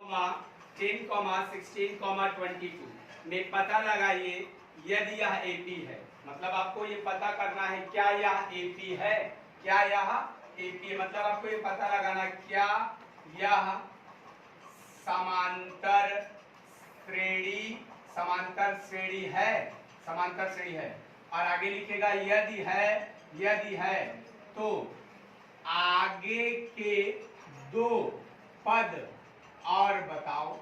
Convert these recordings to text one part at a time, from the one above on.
10,16,22 में पता लगाइए यदि यह एपी है। मतलब आपको ये पता करना है क्या यह एपी है, क्या यह एपी है। मतलब आपको ये पता लगाना क्या यह समांतर श्रेणी है, समांतर श्रेणी है। और आगे लिखेगा यदि है तो आगे के दो पद और बताओ।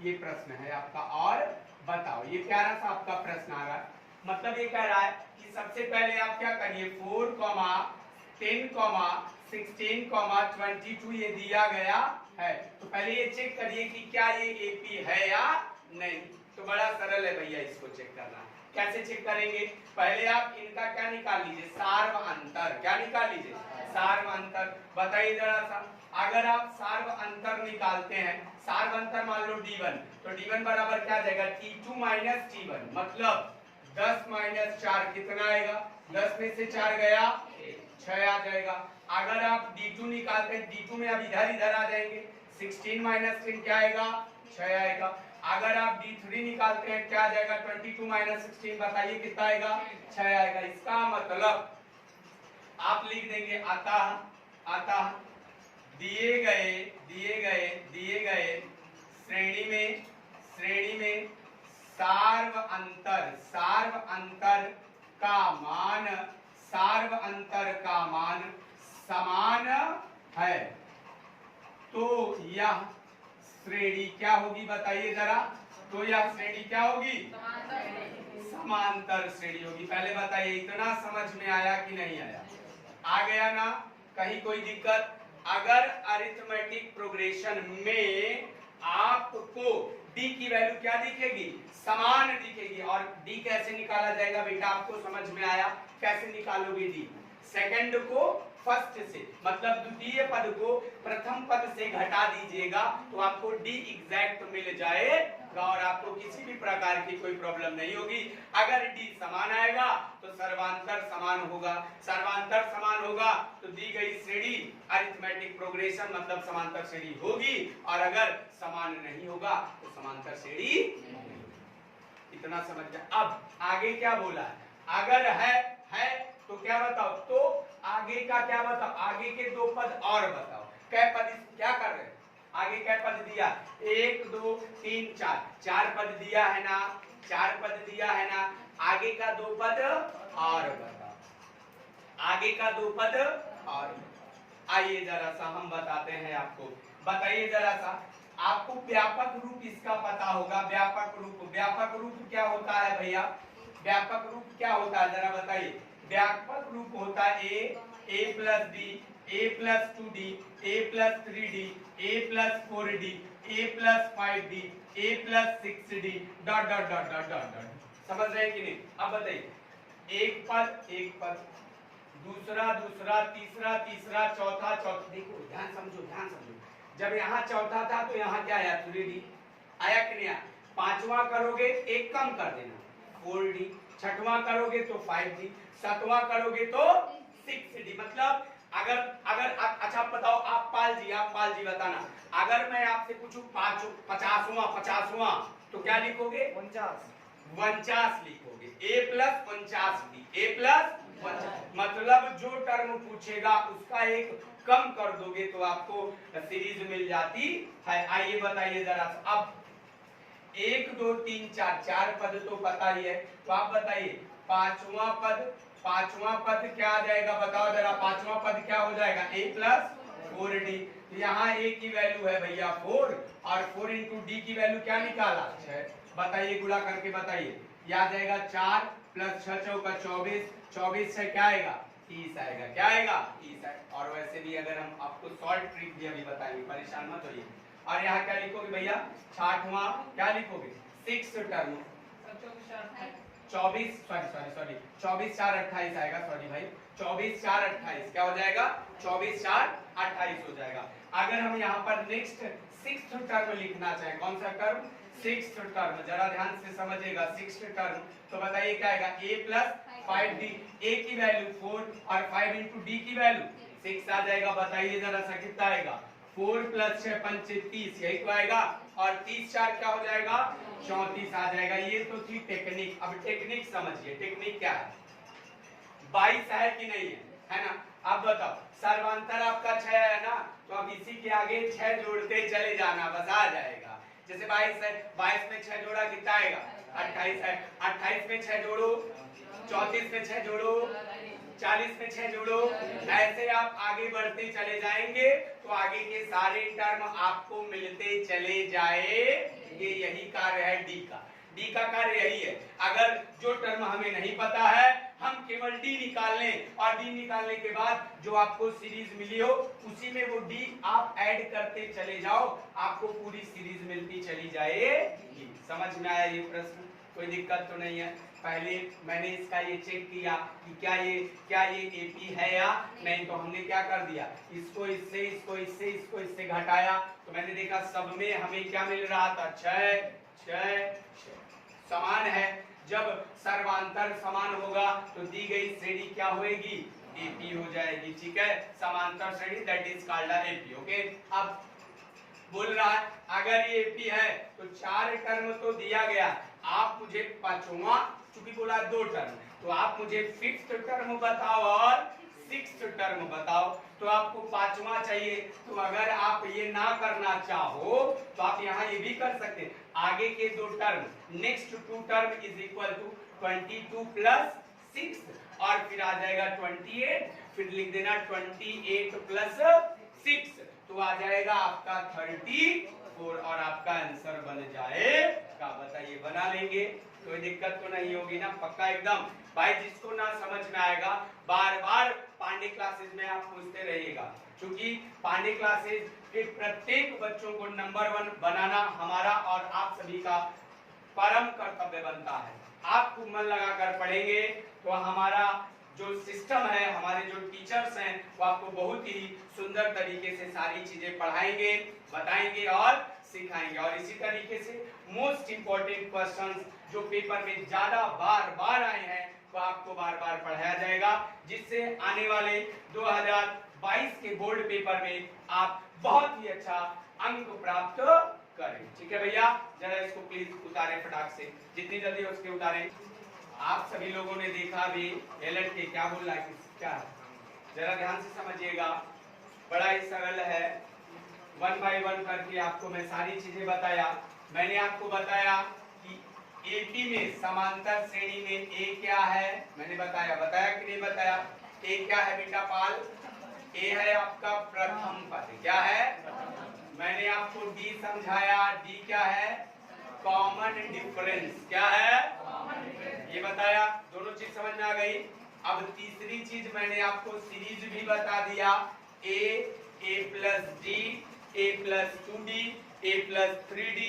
ये प्रश्न है आपका, और बताओ। ये प्यारा सा आपका प्रश्न आ रहा है। मतलब ये कह रहा है कि सबसे पहले आप क्या करिए, 4, 10, 16, 22 ये दिया गया है, तो पहले ये चेक करिए कि क्या ये एपी है या नहीं। तो बड़ा सरल है भैया, इसको चेक करना। कैसे चेक करेंगे, पहले आप इनका क्या निकाल लीजिए, सार्व अंतर। क्या निकाल लीजिए, सार्व अंतर। बताइए जरा सा, अगर आप सार्व अंतर निकालते हैं, सार्व अंतर मान लो d1, तो d1 बराबर क्या जाएगा, t2 माइनस t1। मतलब 10 माइनस 4 कितना आएगा, 10 में से 4 गया 6 आ जाएगा। अगर आप d2 निकालते हैं, d2 में अब इधर आ जाएंगे, 16 माइनस 10 क्या आएगा, 6 आएगा। अगर आप d3 निकालते हैं क्या आ जाएगा, 22 माइनस 16 बताइए कितना आएगा, 6 आएगा। इसका मतलब आप लिख देंगे अतः दिए गए श्रेणी में सार्व अंतर का मान समान है, तो यह श्रेणी क्या होगी बताइए जरा। तो यह श्रेणी क्या होगी, समांतर श्रेणी होगी। पहले बताइए इतना समझ में आया कि नहीं आया, आ गया ना, कहीं कोई दिक्कत। अगर अरिथमेटिक प्रोग्रेशन में आपको d की वैल्यू क्या दिखेगी, समान दिखेगी। और d कैसे निकाला जाएगा बेटा, आपको समझ में आया कैसे निकालोगे d। सेकंड को फर्स्ट से, मतलब द्वितीय पद को प्रथम पद से घटा दीजिएगा तो आपको d एग्जैक्ट मिल जाएगा और आपको किसी भी प्रकार की कोई प्रॉब्लम नहीं होगी। अगर d समान आएगा तो सर्वांतर समान होगा, सर्वांतर समान होगा तो दी गई श्रेणी अरिथमेटिक प्रोग्रेशन मतलब समांतर श्रेणी होगी, और अगर समान नहीं होगा तो समांतर श्रेणी नहीं होगी। इतना समझ गया। अब आगे क्या बोला है, अगर है तो क्या बताओ, तो आगे का क्या बताओ, आगे के दो पद और बताओ। कै पद क्या कर रहे हैं, आगे क्या पद दिया, 1 2 3 4, 4 पद दिया है ना, 4 पद दिया है ना। आगे का दो पद और बताओ, आगे का दो पद और। आइए जरा सा हम बताते हैं आपको। बताइए जरा सा, आपको व्यापक रूप इसका पता होगा। व्यापक रूप क्या होता है भैया, व्यापक रूप क्या होता है जरा बताइए। व्यापक रूप होता है a plus b, a plus 2d, a plus 3d, a plus 4d, a plus 5d, a plus 6d dot dot dot dot dot. समझ रहे हैं कि नहीं। अब बताइए, एक पद दूसरा तीसरा चौथा। देखो ध्यान समझो। जब यहाँ चौथा था तो यहाँ क्या आया, 3d आया कि नहीं आया। पांचवा करोगे एक कम कर देना, 4d। छठवां करोगे तो 5d, सातवां करोगे तो 6d। मतलब अगर अच्छा बताओ, आप पाल जी बताना, अगर मैं आपसे पूछूं 50वां तो क्या लिखोगे, 49 लिखोगे। a plus 49d, a plus 49। मतलब जो टर्म पूछेगा उसका एक कम कर दोगे तो आपको सीरीज मिल जाती है। आइए बताइए जरा, अब 1 2 3 4, 4 पद तो पता ही है, तो आप बताइए पांचवा पद क्या आ जाएगा, बताओ जरा। पांचवा पद क्या हो जाएगा, a प्लस 4d। तो यहाँ a की वैल्यू है भैया 4, और 4 इंटू डी की वैल्यू क्या निकाला, 6। बताइए गुणा करके बताइए, यह आ जाएगा 4 प्लस 6 चौका 24, 24 से क्या आएगा, 30 आएगा। क्या आएगा, 30 आएगा। और वैसे भी अगर हम आपको शॉर्ट ट्रिक भी अभी बताएंगे, परेशान मत होइए। और यहाँ क्या लिखोगे भैया, 60वां क्या लिखोगे, 6 टर्म 24 सॉरी 24 4 28 आएगा। सॉरी भाई, 24 4 28 क्या हो जाएगा, 24 4 28 हो जाएगा। अगर हम यहाँ पर नेक्स्ट 6th टर्म लिखना चाहें, कौन सा टर्म, 6th टर्म, जरा ध्यान से समझिएगा। 6th टर्म तो बताइए क्या आएगा, a प्लस 5d, a की वैल्यू 4 और 5 इंटू डी की वैल्यू 6 आ जाएगा। बताइए जरा सा कितना आएगा, 4 प्लस 6 पंचे 30, यही तो आएगा। और 30 4 क्या हो जाएगा? 34 आ जाएगा। ये तो थी टेक्निक। अब टेक्निक समझिए, टेक्निक क्या है? 22 है कि नहीं है ना? अब बताओ, सर्वांतर आपका 6 है ना, तो अब इसी के आगे 6 जोड़ते चले जाना, बस आ जाएगा। जैसे 22 है, 22 में 6 जोड़ा कितना आएगा? 28 है। 28 में 6 जोड़ो, 34 में 6 जोड़ो, 40 में 6 जोड़ो। ऐसे आप आगे बढ़ते चले जाएंगे तो आगे के सारे टर्म आपको मिलते चले जाएंगे। यही कार्य है डी का। डी का कार्य यही है। अगर जो टर्म हमें नहीं पता है, हम केवल डी निकाल लें और डी निकालने के बाद जो आपको सीरीज मिली हो उसी में वो डी आप ऐड करते चले जाओ, आपको पूरी सीरीज मिलती चली जाएगी। समझ में आया ये प्रश्न? कोई दिक्कत तो नहीं है? पहले मैंने इसका ये चेक किया कि क्या ये एपी है या नहीं, तो हमने क्या कर दिया, इसको इससे, इसको इससे, इसको इससे घटाया, तो मैंने देखा सब में हमें क्या मिल रहा था? 6 6 समान है। जब सर्वांतर समान होगा तो दी गई श्रेणी क्या होगी? एपी हो जाएगी। ठीक है, समांतर श्रेणी, that is called AP. Okay, अब बोल रहा है अगर ये एपी है तो 4 टर्म तो दिया गया, आप मुझे पांचवा, चूंकि बोला 2 टर्म, तो आप मुझे 5th टर्म बताओ और 6th टर्म बताओ। तो आपको पांचवा चाहिए, तो अगर आप ये ना करना चाहो तो आप यहाँ ये भी कर सकते हैं, आगे के 2 term, next 2 term is equal to 22 plus 6 और फिर आ जाएगा 28, फिर लिख देना 28 प्लस 6, तो आ जाएगा आपका 34 और आपका आंसर बन जाएगा। बताइए, बना लेंगे? कोई दिक्कत तो नहीं होगी ना? पक्का एकदम? भाई जिसको ना समझ में आएगा बार बार पांडे क्लासेस में आप पूछते रहिएगा, क्योंकि पांडे क्लासेस के प्रत्येक बच्चों को नंबर 1 बनाना हमारा और आप सभी का परम कर्तव्य बनता है। आप खूब मन लगाकर पढ़ेंगे तो हमारा जो सिस्टम है, हमारे जो टीचर्स हैं, वो आपको बहुत ही सुंदर तरीके से सारी चीजें पढ़ाएंगे, बताएंगे और सिखाएंगे। और इसी तरीके से मोस्ट इंपॉर्टेंट क्वेश्चंस जो पेपर में ज्यादा बार बार आए हैं वो आपको बार बार पढ़ाया जाएगा, जिससे आने वाले 2022 के बोर्ड पेपर में आप बहुत ही अच्छा अंक प्राप्त करें। ठीक है भैया, जरा इसको प्लीज उतारें फटाक से, जितनी जल्दी हो सके उतारें। आप सभी लोगों ने देखा भी एलर्ट के क्या बोल रहा है, क्या, जरा ध्यान से समझिएगा, बड़ा ही सरल है। 1 बाय 1 करके आपको मैं सारी चीजें बताया। मैंने आपको बताया कि एपी में समांतर श्रेणी में ए क्या है, मैंने बताया कि नहीं बताया? ए क्या है बेटा पाल? ए है आपका प्रथम पद। क्या है? मैंने आपको डी समझाया, डी क्या है? Common difference. क्या है? ये बताया, दोनों चीज समझ में आ गई। अब तीसरी चीज मैंने आपको सीरीज भी बता दिया, A plus D, A plus 2d, A plus 3d,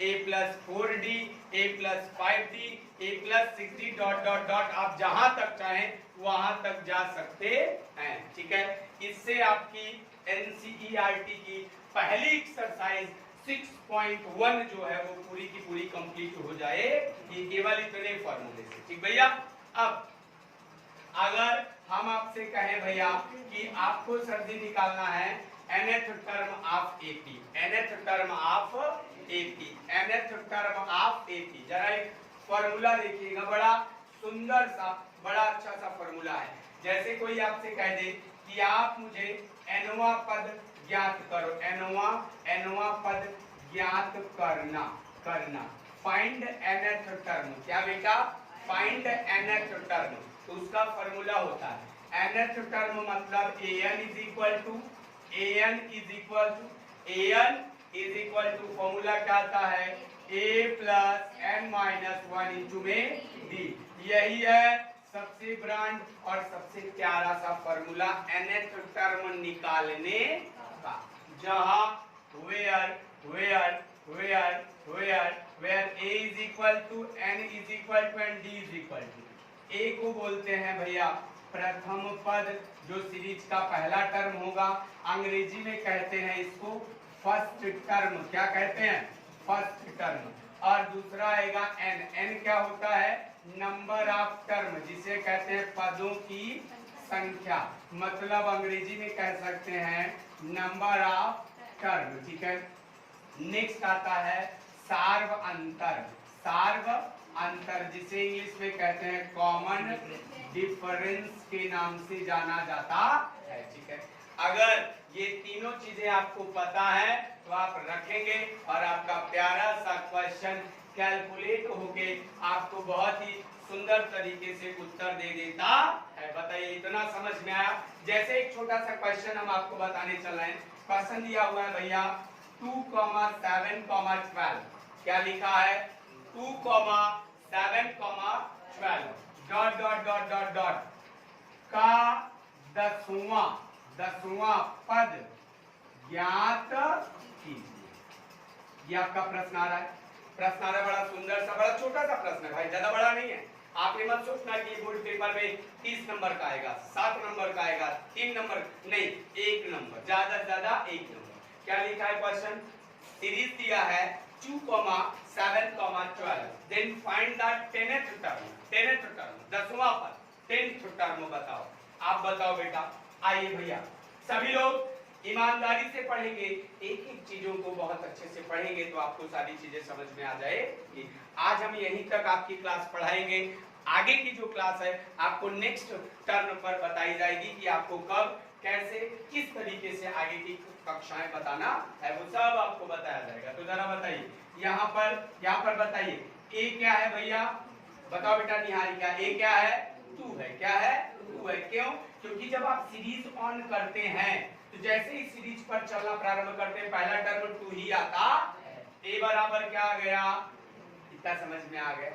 A plus 4d, A plus 5d, A plus 6d dot dot dot, आप जहां तक चाहें वहां तक जा सकते हैं। ठीक है, इससे आपकी एनसीईआरटी की पहली एक्सरसाइज 6.1 जो है वो पूरी की पूरी कंप्लीट हो जाए, ये केवल इतने फॉर्मूले से। ठीक भैया, अब अगर हम आपसे कहें भैया कि आपको सर्दी निकालना है nth term of AP, nth term of AP, nth term of AP, जरा एक फॉर्मूला देखिएगा, बड़ा सुंदर सा, बड़ा अच्छा सा फॉर्मूला है। जैसे कोई आपसे कह दे कि आप मुझे nवां पद ज्ञात करो, nवां पद ज्ञात करना, फाइंड nth टर्म। क्या बेटा? Find nth term. तो उसका फॉर्मूला होता है nth टर्म मतलब an is equal to formula क्या आता है? a plus n minus 1 into में d। यही है सबसे ब्रांड और सबसे प्यारा सा फॉर्मूला nth टर्म निकालने का, जहां where a is equal to n is equal to and d is equal to। a को बोलते हैं भैया प्रथम पद, जो सीरीज का पहला टर्म होगा, अंग्रेजी में कहते हैं इसको फर्स्ट टर्म। क्या कहते हैं? First term. और दूसरा आएगा n क्या होता है? नंबर ऑफ टर्म, जिसे कहते हैं पदों की संख्या, मतलब अंग्रेजी में कह सकते हैं नंबर ऑफ टर्म, ठीक है। नेक्स्ट आता है सार्व अंतर, सार्व अंतर जिसे इंग्लिश में कहते हैं कॉमन डिफरेंस के नाम से जाना जाता है, ठीक है। अगर ये तीनों चीजें आपको पता है तो आप रखेंगे और आपका प्यारा सा क्वेश्चन कैलकुलेट होके आपको बहुत ही सुंदर तरीके से उत्तर दे देता है। बताइए इतना समझ में आया? जैसे एक छोटा सा क्वेश्चन हम आपको बताने चल रहे हैं। क्वेश्चन दिया हुआ है भैया 2, 7, 12। क्या लिखा है? 2, 7, 12 dot dot dot dot dot का दसवां पद ज्ञात कीजिए। ये आपका प्रश्न आ रहा है। प्रश्न आ रहा है बड़ा सुंदर सा, बड़ा छोटा सा प्रश्न है भाई, ज्यादा बड़ा नहीं है। आप ये मत सोचना कि बोर्ड पेपर में 30 नंबर का आएगा, 7 नंबर का आएगा, 3 नंबर नहीं, 1 नंबर, ज्यादा से ज्यादा 1 नंबर। क्या लिखा है क्वेश्चन? सीरीज दिया है 2, 7, 12, then find the 10th term, 10वां पद, 10th टर्म बताओ। आप बताओ बेटा। आइए भैया सभी लोग ईमानदारी से पढ़ेंगे, एक एक चीजों को बहुत अच्छे से पढ़ेंगे तो आपको सारी चीजें समझ में आ जाएगी। आज हम यहीं तक आपकी क्लास पढ़ाएंगे। आगे की जो क्लास है आपको नेक्स्ट टर्म पर बताई जाएगी कि आपको कब, कैसे, किस तरीके से आगे की कक्षाएं बताना है, वो सब आपको बताया जाएगा। तो जरा बताइए यहाँ पर बताइए ए क्या है भैया? बताओ बेटा निहारिका, ए क्या है? 2 है। क्या है? 2 है। क्यों? क्योंकि जब आप सीरीज ऑन करते हैं तो जैसे ही सीरीज पर चलना प्रारंभ करते हैं पहला टर्म 2 ही आता है। ए बराबर क्या आ गया? इतना समझ में आ गया?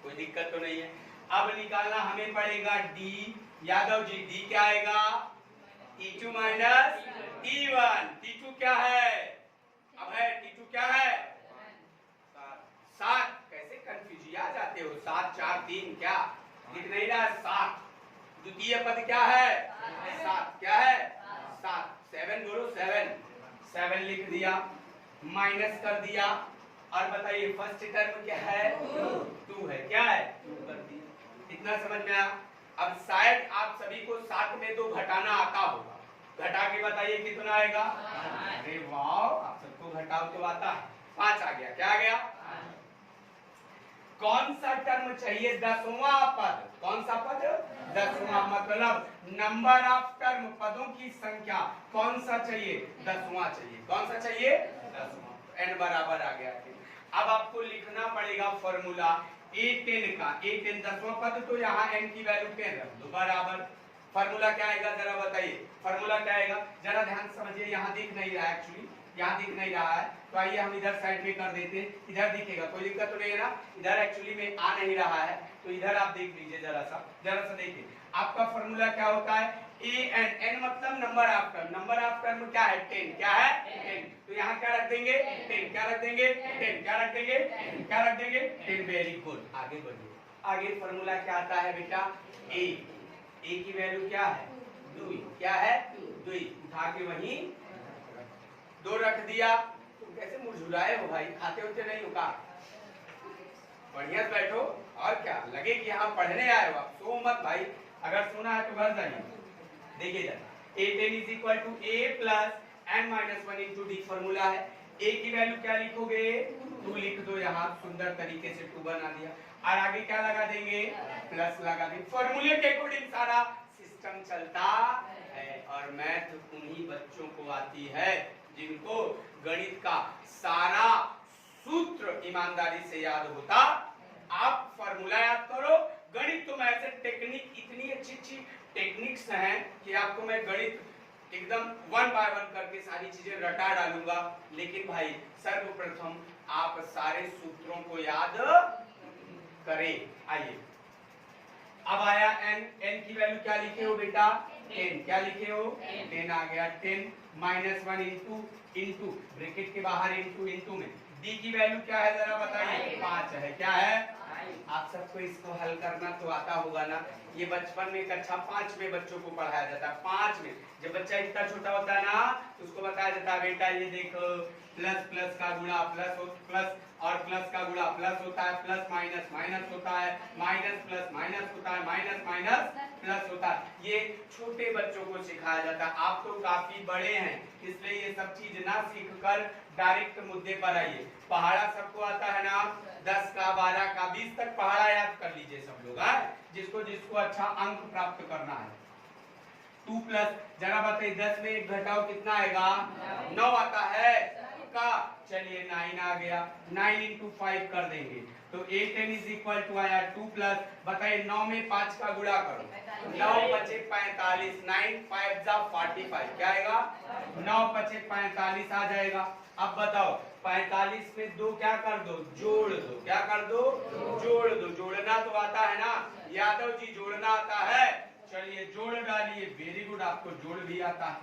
कोई दिक्कत तो नहीं है। अब निकालना हमें पड़ेगा डी। यादव जी डी क्या आएगा? T2 minus T1। T2 क्या है? अब है T2 क्या है? 7। कैसे कंफ्यूज आ जाते हो? 7, 4, 3 क्या लिख नहीं रहा? 7। द्वितीय पद क्या है? 7। क्या है? 7। 7 बोलो, 7 लिख दिया, माइनस कर दिया। और बताइए फर्स्ट टर्म क्या है? 2 है। क्या है? 2 कर दिया। इतना समझ में आया? अब शायद आप सभी को 7 में 2 घटाना आता होगा। घटा के बताइए कितना आएगा? अरे वाह, आप सबको घटाओ तो आता है। 5 आ गया। क्या आ गया? कौन सा टर्म चाहिए? 10वां पद। कौन सा पद? 10वां। मतलब नंबर ऑफ टर्म, पदों की संख्या कौन सा चाहिए? 10वां चाहिए। कौन सा चाहिए? 10वां। n बराबर आ गया। अब आपको लिखना पड़ेगा फॉर्मूला A10 का। A10 10वां पद, तो यहाँ n की वैल्यू 10 रख दो बराबर। फॉर्मूला क्या आएगा जरा बताइए? फॉर्मूला क्या आएगा? जरा ध्यान समझिए, यहाँ दिख नहीं रहा है एक्चुअली, यहाँ दिख नहीं रहा है तो आइए हम इधर साइड में कर देते हैं, इधर दिखेगा, कोई दिक्कत तो नहीं है ना? इधर एक्चुअली में आ नहीं रहा है तो इधर आप देख लीजिए, जरा सा देखिए। आपका फॉर्मूला क्या होता है? n मतलब number of term. Number of term क्या है? 10। क्या है? 10। तो यहाँ क्या रख देंगे? 10। क्या रख देंगे? 10। क्या रख देंगे? 10। क्या रख देंगे? 10। Very good. आगे बढ़िए। आगे फॉर्मूला क्या आता है बेटा? a की वैल्यू क्या है? 2। क्या है? 2। उठा के वहीं 2 रख दिया। तुम कैसे मुरझुराए हो भाई? खाते होते नहीं हो का? बढ़िया से बैठो। और क्या लगे कि यहाँ पढ़ने आए हो आप? सो मत भाई, अगर सोना है तो घर जाइए। देखिए जरा, A10 is equal to A plus n minus 1 into D. Formula है। A की वैल्यू क्या लिखोगे? 2 लिख दो। यहाँ सुंदर तरीके से 2 बना दिया। और आगे क्या लगा देंगे? प्लस लगा देंगे। फॉर्मूले के अकॉर्डिंग सारा सिस्टम चलता है। और मैथ उन्हीं बच्चों को आती है जिनको गणित का सारा सूत्र ईमानदारी से याद होता। आप फॉर्मूला याद करो। गणित तो ऐसे टेक्निक, इतनी अच्छी टेक्निक्स हैं कि आपको मैं गणित एकदम 1 बाय 1 करके सारी चीजें रटा डालूंगा। लेकिन भाई सर्वप्रथम आप सारे सूत्रों को याद करें। आइए, अब आया n की वैल्यू क्या लिखे हो बेटा? 10। क्या लिखे हो? 10 आ गया। 10 माइनस 1 इंटू ब्रैकेट के बाहर इंटू में d की वैल्यू क्या है जरा बताइए? 5 है। क्या है? आप सबको इसको हल करना तो आता होगा ना? ये बचपन में कक्षा 5 में बच्चों को पढ़ाया जाता है। 5 में जब बच्चा इतना छोटा होता है ना तो उसको बताया जाता है बेटा ये देखो प्लस प्लस का गुणा प्लस और प्लस का गुणा प्लस होता है, प्लस माइनस माइनस होता है, माइनस प्लस माइनस होता है, माइनस माइनस प्लस होता है। ये छोटे बच्चों को सिखाया जाता है, आप तो काफी बड़े हैं इसलिए ये सब चीज ना सीखकर डायरेक्ट मुद्दे पर आइए। पहाड़ा सबको आता है ना, 10 का 12 का 20 तक पहाड़ा याद कर लीजिए सब लोग, जिसको जिसको अच्छा अंक प्राप्त करना है। 2 प्लस जरा बताइए 10 में 1 घटाओ कितना आएगा, 9 आता है का, चलिए 9 आ गया, 9 into 5 कर देंगे तो 8n इज इक्वल टू आया 2 प्लस, बताइए 9 में 5 का गुणा करो, 9 बचे 45, 9 5 जा 45, क्या आएगा 9 बचे 45 आ जाएगा। अब बताओ 45 में 2 क्या कर दो, जोड़ दो, क्या कर दो, जोड़ दो, जोड़ना तो आता है ना यादव जी, जोड़ना आता है, चलिए जोड़ डालिए, वेरी गुड, आपको जोड़ भी आता है,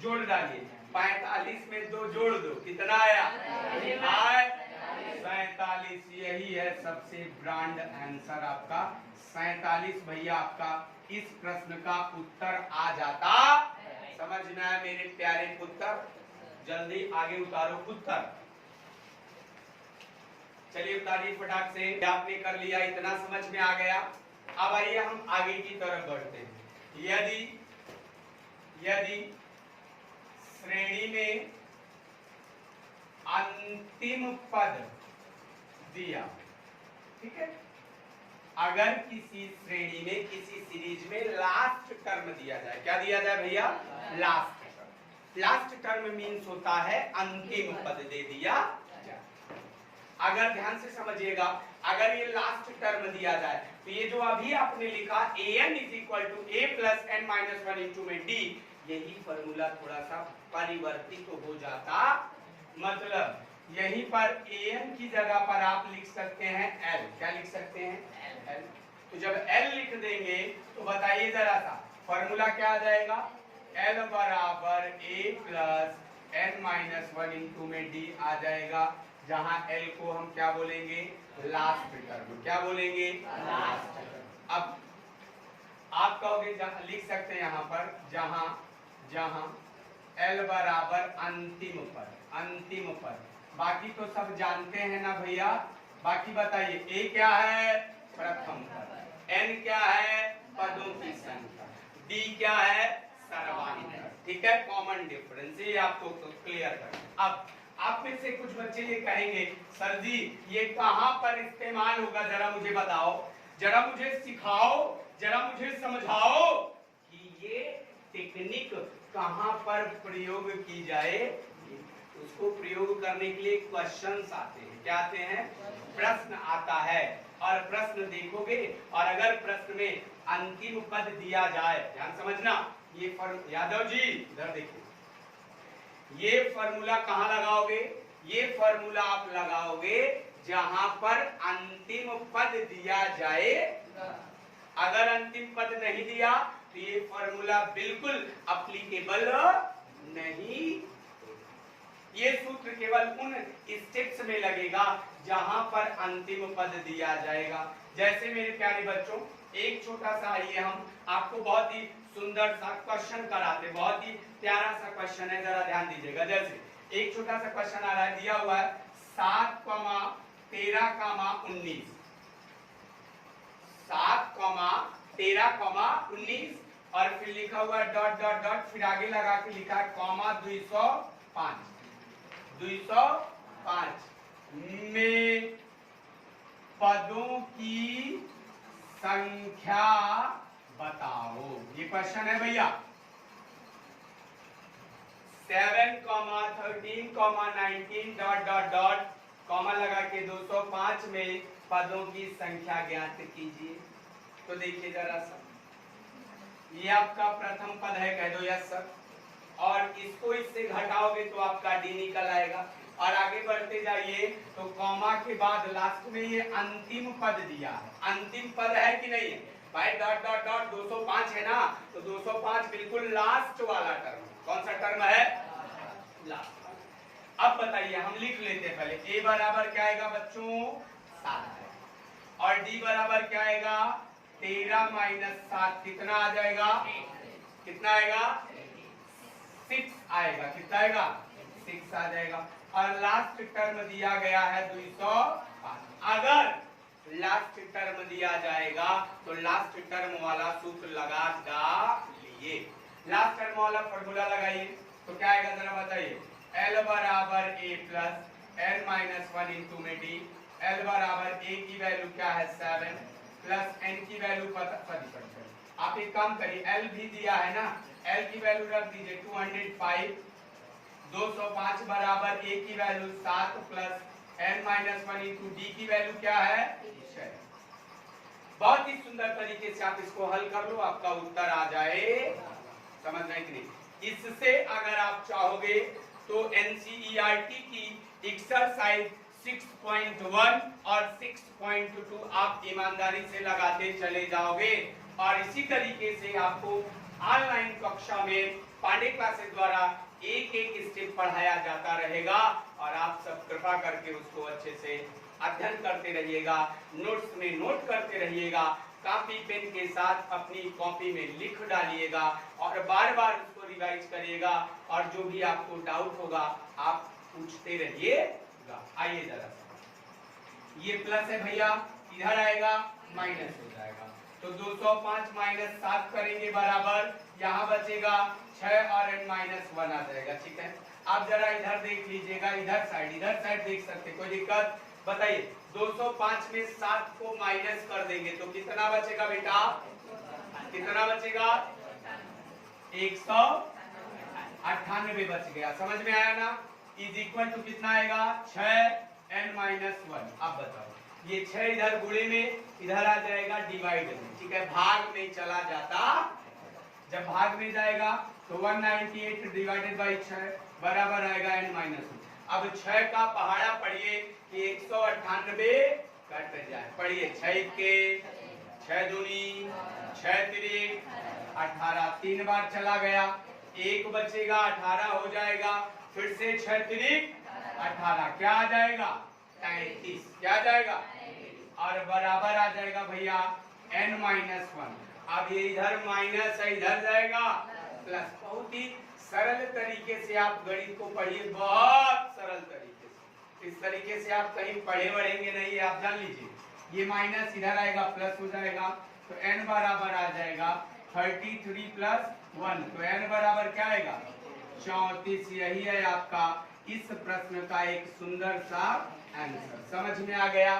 जोड़ डालिए, 45 में 2 जोड़ दो, कितना आया, 47, यही है सबसे ब्रांड आंसर आपका 47 भैया, आपका इस प्रश्न का उत्तर आ जाता, समझना है मेरे प्यारे पुत्र, जल्दी आगे उतारो उत्तर, चलिए उतारिए फटाक से, आपने कर लिया, इतना समझ में आ गया। अब आइए हम आगे की तरफ बढ़ते हैं। यदि श्रेणी में अंतिम पद दिया, ठीक है, अगर किसी श्रेणी में किसी सीरीज में लास्ट टर्म दिया जाए, क्या दिया जाए भैया, last term, last term means होता है अंतिम पद दे दिया जाए। अगर ध्यान से समझिएगा, अगर ये लास्ट टर्म दिया जाए तो ये जो अभी आपने लिखा an is equal to a plus n minus 1 into में d, यही फॉर्मूला थोड़ा सा परिवर्तित तो हो जाता, मतलब यहीं पर an की जगह पर आप लिख सकते हैं l, क्या लिख सकते हैं l, तो जब l लिख देंगे तो बताइए जरा सा फॉर्मूला क्या आ जाएगा, l बराबर a plus n minus 1 into में d आ जाएगा, जहां l को हम क्या बोलेंगे, लास्ट टर्म, क्या बोलेंगे, लास्ट टर्म। अब आप कहोगे लिख सकते हैं यहाँ पर जहां l बराबर अंतिम पद, अंतिम पद, बाकी तो सब जानते हैं ना भैया, बाकी बताइए a क्या है, प्रथम पद, n क्या है, पदों की संख्या, d क्या है, सर्वांक, ठीक है, कॉमन डिफरेंस, ये आपको क्लियर करना। अब आप में से कुछ बच्चे ये कहेंगे सर जी ये कहां पर इस्तेमाल होगा, जरा मुझे बताओ, जरा मुझे सिखाओ, जरा मुझे समझाओ कि ये टेक्निक कहां पर प्रयोग की जाए। उसको प्रयोग करने के लिए क्वेश्चंस आते हैं, क्या आते हैं, प्रश्न आता है, और प्रश्न देखोगे और अगर प्रश्न में अंतिम पद दिया जाए, ध्यान समझना, ये यादव जी इधर देखिए, ये फॉर्मूला कहां लगाओगे, ये फॉर्मूला आप लगाओगे जहां पर अंतिम पद दिया जाए, अगर अंतिम पद नहीं दिया तो ये फॉर्मूला बिल्कुल एप्लीकेबल नहीं, ये सूत्र केवल उन स्टेप्स में लगेगा जहां पर अंतिम पद दिया जाएगा। जैसे मेरे प्यारे बच्चों, एक छोटा सा आइए हम आपको बहुत ही सुंदर सा क्वेश्चन कराते, बहुत ही प्यारा सा क्वेश्चन है, जरा ध्यान दीजिएगा। जैसे एक छोटा सा क्वेश्चन आ रहा है, दिया हुआ है 7, 13, 19, 7, 13, 19 और फिर लिखा हुआ है डॉट डॉट डॉट, फिर आगे लगा के लिखा है कॉमा 205, 205 में पदों की संख्या बताओ, ये क्वेश्चन है भैया। 7, 13, 19 डॉट डॉट डॉट कॉमा लगा के 205 में पदों की संख्या ज्ञात कीजिए। तो देखिए जरा सा, ये आपका प्रथम पद है, कह दो यस सर, और इसको इससे घटाओगे तो आपका डी निकल आएगा, और आगे बढ़ते जाइए तो कॉमा के बाद लास्ट में ये अंतिम पद दिया है, अंतिम पद है कि नहीं है भाई, डॉट डॉट डॉट 205 है ना, तो 205 बिल्कुल लास्ट वाला टर्म, कौन सा टर्म है, लास्ट। अब बताइए, हम लिख लेते हैं पहले, a बराबर क्या आएगा बच्चों, 7, और d बराबर क्या आएगा, 13 माइनस 7, कितना आ जाएगा, कितना आएगा, 6 आएगा, कितना आएगा, 6 आ जाएगा, और लास्ट टर्म दिया गया है 205। अगर लास्ट टर्म दिया जाएगा तो लास्ट टर्म वाला सूत्र लगा डालिए। लास्ट टर्म वाला फॉर्मूला लगाइए तो क्या आएगा जरा बताइए। L बराबर A plus n minus 1 into में D। L बराबर A की वैल्यू क्या है 7 प्लस n की वैल्यू पता आप एक काम करिए, L भी दिया है ना, L की वैल्यू रख दीजिए 205। 205 बराबर A की value 7 plus n minus 1 into D की वैल्यू क्या है 6। बहुत ही सुंदर तरीके से आप इसको हल कर लो, आपका उत्तर आ जाए। समझ रहे कि नहीं। इससे अगर आप चाहोगे तो NCERT की एक्सरसाइज 6.1 और 6.2 आप ईमानदारी से लगाते चले जाओगे और इसी तरीके से आपको ऑनलाइन कक्षा में पांडे क्लासेस द्वारा एक एक स्टेप पढ़ाया जाता रहेगा और आप सब कृपा करके उसको अच्छे से अध्ययन करते रहिएगा, नोट्स में नोट करते रहिएगा, कॉपी पेन के साथ अपनी कॉपी में लिख डालिएगा और बार बार उसको रिवाइज करिएगा और जो भी आपको डाउट होगा आप पूछते रहिएगा। आइए जरा ये प्लस है भैया, इधर आएगा माइनस हो जाएगा तो 205 माइनस 7 करेंगे बराबर यहाँ बचेगा 6 और n माइनस 1 आ जाएगा। ठीक है, आप जरा इधर देख लीजिएगा, इधर साइड देख सकते, कोई दिक्कत बताइए। 205 में 7 को माइनस कर देंगे तो कितना बचेगा बेटा, कितना बचेगा 198 बच गया। समझ में आया ना। इज इक्वल टू कितना आएगा 6 n माइनस 1। अब बताओ ये 6 इधर गुणे में इधर आ जाएगा डिवाइड में। ठीक है, भाग में चला जाता, जब भाग में जाएगा तो 198 डिवाइडेड बाई 6 बराबर आएगा n माइनस 1। अब 6 का पहाड़ा पढ़िए कि 198 कट जाए। पढ़िए 6 के 6 दूनी 6 तिरिक 18, 3 बार चला गया, 1 बचेगा 18 हो जाएगा, फिर से 6 तिरिक 18 क्या आ जाएगा 33, क्या आ जाएगा और बराबर आ जाएगा भैया n माइनस 1। अब ये इधर माइनस है इधर जाएगा प्लस। बहुत ही सरल तरीके से आप गणित को पढ़िए, बहुत सरल तरीके से। इस तरीके से आप कहीं पढ़े बढ़ेंगे नहीं, आप जान लीजिए। ये माइनस इधर आएगा प्लस हो जाएगा तो n बराबर आ जाएगा 33 प्लस 1 तो n बराबर क्या आएगा 34। यही है आपका इस प्रश्न का एक सुंदर सा आंसर। समझ में आ गया।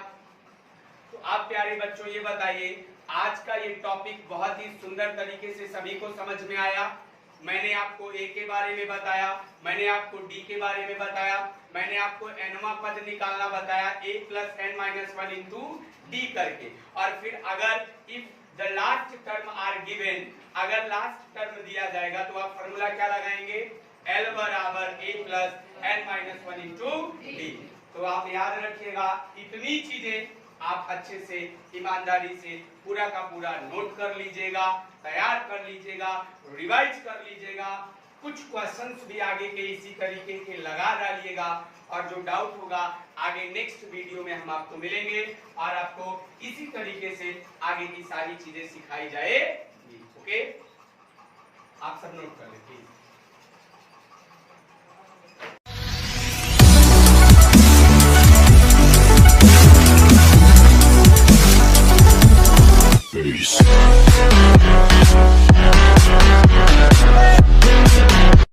तो आप प्यारे बच्चों ये बताइए, आज का ये टॉपिक बहुत ही सुंदर तरीके से सभी को समझ में आया। मैंने आपको a के बारे में बताया, मैंने आपको d के बारे में बताया, मैंने आपको nवा पद निकालना बताया a plus n minus 1 into d करके। और फिर अगर if the last term are given, अगर लास्ट टर्म दिया जाएगा तो आप फॉर्मूला क्या लगाएंगे L बराबर a plus n minus 1 into d। तो आप याद रखिएगा, इतनी चीजें आप अच्छे से ईमानदारी से पूरा का पूरा नोट कर लीजिएगा, तैयार कर लीजिएगा, रिवाइज कर लीजिएगा। कुछ क्वेश्चंस भी आगे के इसी तरीके के लगा डालिएगा और जो डाउट होगा आगे नेक्स्ट वीडियो में हम आपको मिलेंगे और आपको इसी तरीके से आगे की सारी चीजें सिखाई जाएगी। ओके, आप सब नोट कर लें प्लीज।